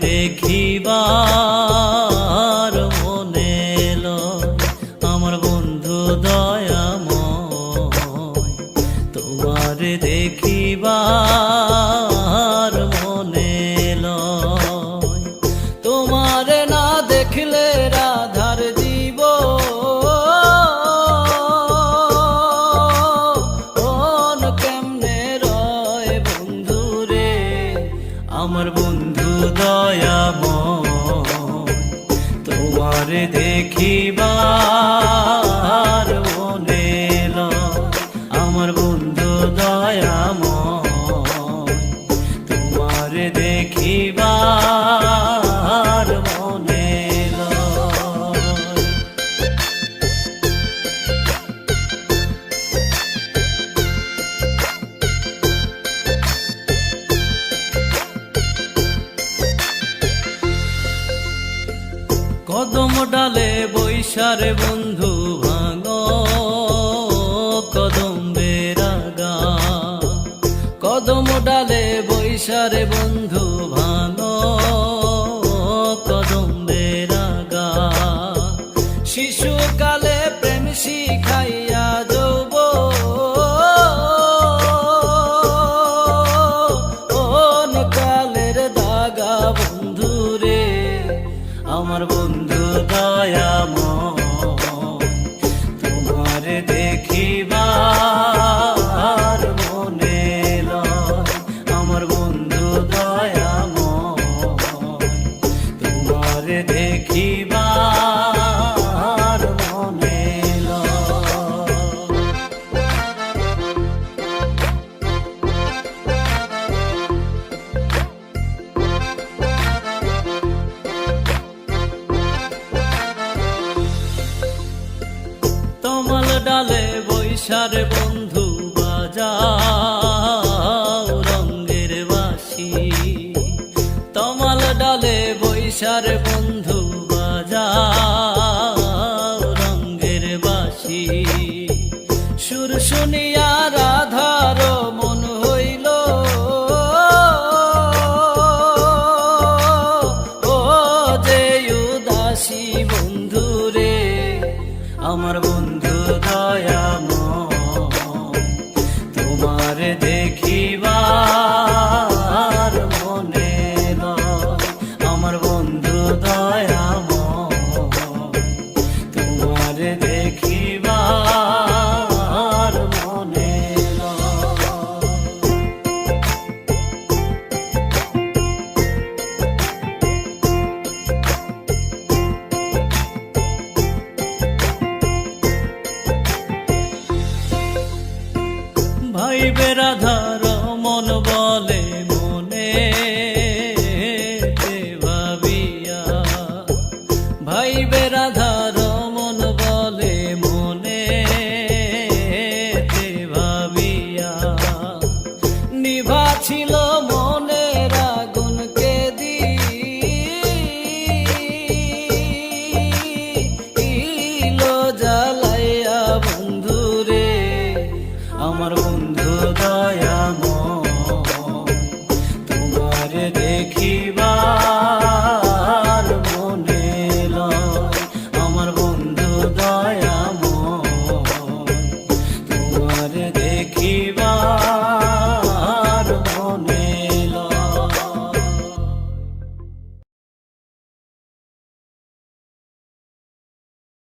দেখিবার মনে লয় আমার বন্ধু দয়াময়, তোমারে দেখিবার মনে লয়। তোমারে না দেখলে রাধার জীব কেমনে রয় বন্ধুরে, আমার বন্ধু দয়াময়, তোমারে দেখিবার মনে লয় আমার বন্ধু দয়াময়, তোমারে দেখিবার মনে লয়। কদম ডালে বৈশারে বন্ধু ভাঙো কদম বেরাগা, কদম ডালে বৈশারে বন্ধু ভাঙো কদম বেরাগা। শিশুকালে প্রেম শিখাইয়া যৌব কালের দাগা বন্ধুরে, আমার বন্ধু দয়াময়, তোমারে দেখিবার মনে লয় আমার বন্ধু দয়াময়, তোমারে দেখিবার মনে লয়। তমাল ডালে বৈশারে বন্ধু বাজাও রঙ্গের বাঁশি, তমাল ডালে বৈশারে বন্ধু বাজাও রঙ্গের বাঁশি। সুর শুনিয়া রাধার মন হইল ও যে উদাসী বন্ধুরে, আমার বন্ধু দয়াময়, তোমারে দেখিবার মনে লয় আমার বন্ধু দয়াময়, তোমারে দেখিবার মনে লয়। ভাই বেরাধা